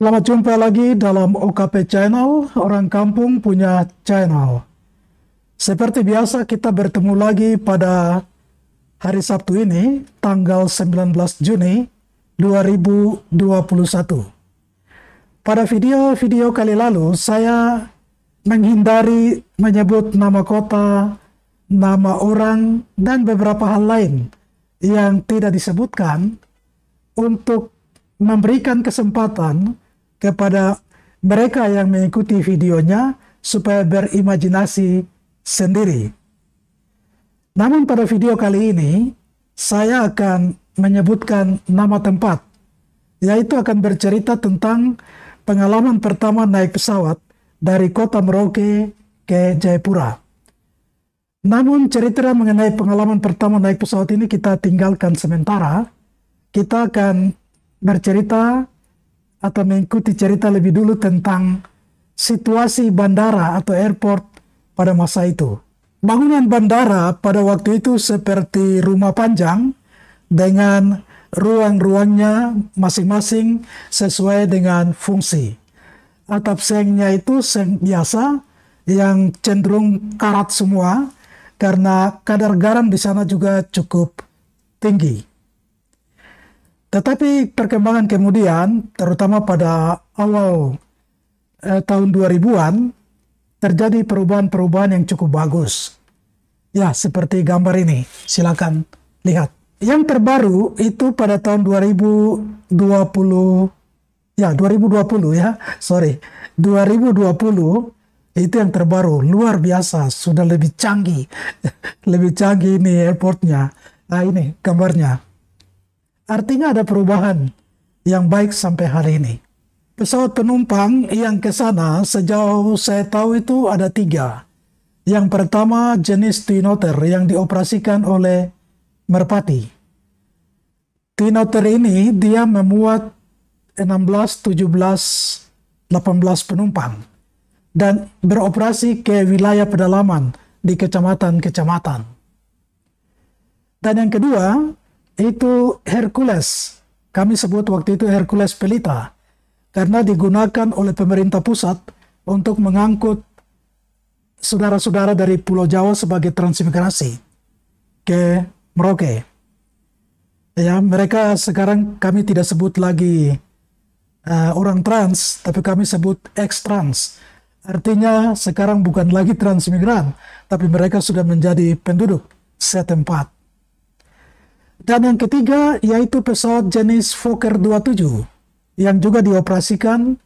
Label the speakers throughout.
Speaker 1: Selamat jumpa lagi dalam OKP Channel, Orang Kampung Punya Channel. Seperti biasa kita bertemu lagi pada hari Sabtu ini, tanggal 19 Juni 2021. Pada video-video kali lalu, saya menghindari menyebut nama kota, nama orang, dan beberapa hal lain yang tidak disebutkan untuk memberikan kesempatan kepada mereka yang mengikuti videonya supaya berimajinasi sendiri. Namun pada video kali ini, saya akan menyebutkan nama tempat, yaitu akan bercerita tentang pengalaman pertama naik pesawat dari kota Merauke ke Jayapura. Namun cerita mengenai pengalaman pertama naik pesawat ini kita tinggalkan sementara. Kita akan bercerita atau mengikuti cerita lebih dulu tentang situasi bandara atau airport pada masa itu. Bangunan bandara pada waktu itu seperti rumah panjang dengan ruang-ruangnya masing-masing sesuai dengan fungsi. Atap sengnya itu seng biasa yang cenderung karat semua karena kadar garam di sana juga cukup tinggi. Tetapi perkembangan kemudian, terutama pada awal tahun 2000-an, terjadi perubahan-perubahan yang cukup bagus. Ya, seperti gambar ini. Silakan lihat. Yang terbaru itu pada tahun 2020 ya. 2020 itu yang terbaru. Luar biasa, sudah lebih canggih. Lebih canggih ini airportnya. Nah, ini gambarnya. Artinya ada perubahan yang baik sampai hari ini. Pesawat penumpang yang ke sana sejauh saya tahu itu ada 3. Yang pertama jenis Twin Otter yang dioperasikan oleh Merpati. Twin Otter ini dia memuat 16, 17, 18 penumpang dan beroperasi ke wilayah pedalaman di kecamatan-kecamatan. Dan yang kedua itu Hercules. Kami sebut waktu itu Hercules Pelita karena digunakan oleh pemerintah pusat untuk mengangkut saudara-saudara dari Pulau Jawa sebagai transmigrasi ke Merauke. Ya, mereka sekarang kami tidak sebut lagi orang trans, tapi kami sebut ex-trans. Artinya sekarang bukan lagi transmigran, tapi mereka sudah menjadi penduduk setempat. Dan yang ketiga yaitu pesawat jenis Fokker 27 yang juga dioperasikan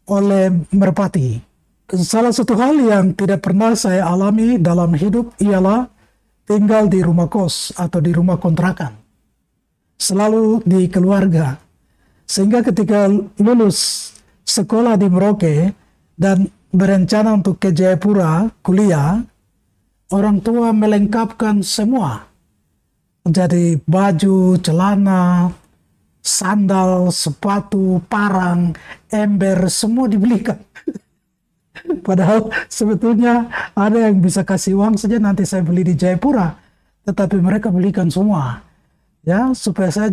Speaker 1: oleh Merpati. Salah satu hal yang tidak pernah saya alami dalam hidup ialah tinggal di rumah kos atau di rumah kontrakan. Selalu di keluarga. Sehingga ketika lulus sekolah di Merauke dan berencana untuk ke Jayapura kuliah, orang tua melengkapkan semua. Jadi baju, celana, sandal, sepatu, parang, ember, semua dibelikan. Padahal sebetulnya ada yang bisa kasih uang saja nanti saya beli di Jayapura. Tetapi mereka belikan semua. Ya, supaya saya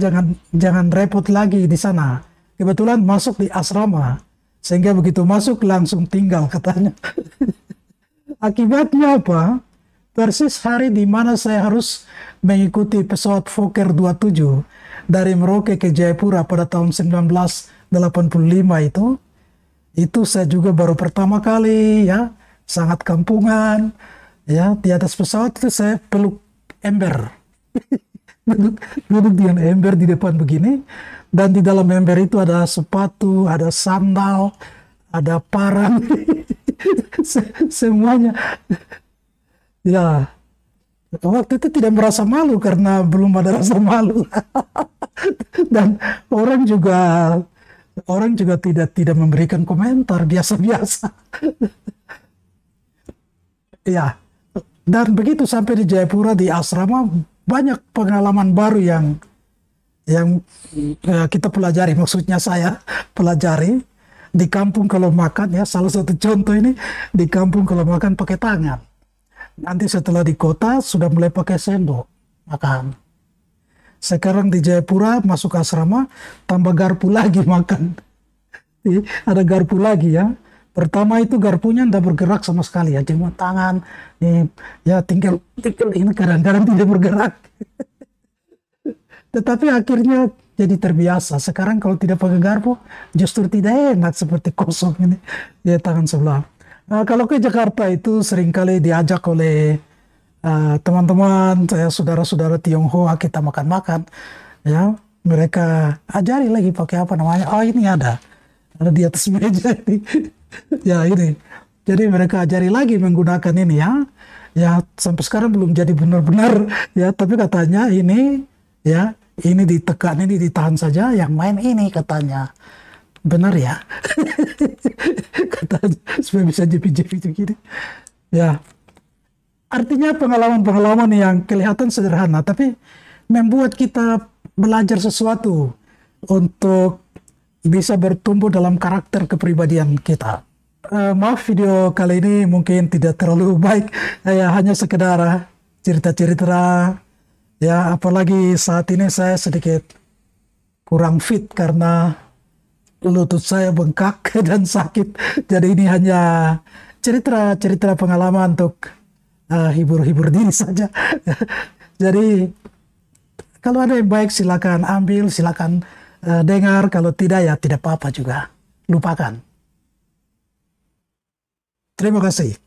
Speaker 1: jangan repot lagi di sana. Kebetulan masuk di asrama. Sehingga begitu masuk langsung tinggal katanya. Akibatnya apa? Persis hari di mana saya harus mengikuti pesawat Fokker 27 dari Merauke ke Jayapura pada tahun 1985 itu saya juga baru pertama kali ya, sangat kampungan ya, di atas pesawat itu saya peluk ember. duduk dengan ember di depan begini, dan di dalam ember itu ada sepatu, ada sandal, ada parang, semuanya. Ya, waktu itu tidak merasa malu karena belum ada rasa malu. Dan orang juga tidak memberikan komentar, biasa-biasa. Ya, dan begitu sampai di Jayapura di asrama banyak pengalaman baru yang kita pelajari. Maksudnya saya pelajari di kampung kalau makan ya, salah satu contoh ini di kampung kalau makan pakai tangan. Nanti setelah di kota sudah mulai pakai sendok makan. Sekarang di Jayapura masuk asrama tambah garpu lagi makan. Ada garpu lagi ya. Pertama itu garpunya tidak bergerak sama sekali ya, cuma tangan, ya tinggal ini kadang-kadang tidak bergerak. Tetapi akhirnya jadi terbiasa. Sekarang kalau tidak pakai garpu, justru tidak enak seperti kosong ini ya tangan sebelah. Nah, kalau ke Jakarta itu seringkali diajak oleh teman-teman, saya saudara-saudara Tionghoa kita makan-makan, ya mereka ajari lagi pakai apa namanya. Oh ini ada di atas meja ini. Ya ini. Jadi mereka ajari lagi menggunakan ini ya. Ya sampai sekarang belum jadi benar-benar ya, tapi katanya ini ya ini ditekan, ini ditahan saja, yang main ini katanya. Benar ya? Katanya supaya bisa jepit-jepit gini. Ya, artinya pengalaman-pengalaman yang kelihatan sederhana, tapi membuat kita belajar sesuatu untuk bisa bertumbuh dalam karakter kepribadian kita. Maaf video kali ini mungkin tidak terlalu baik, ya hanya sekedar cerita-cerita. Ya, apalagi saat ini saya sedikit kurang fit karena lutut saya bengkak dan sakit. Jadi ini hanya cerita-cerita pengalaman untuk hibur-hibur diri saja. Jadi kalau ada yang baik silakan ambil, silakan dengar. Kalau tidak ya tidak apa-apa juga. Lupakan. Terima kasih.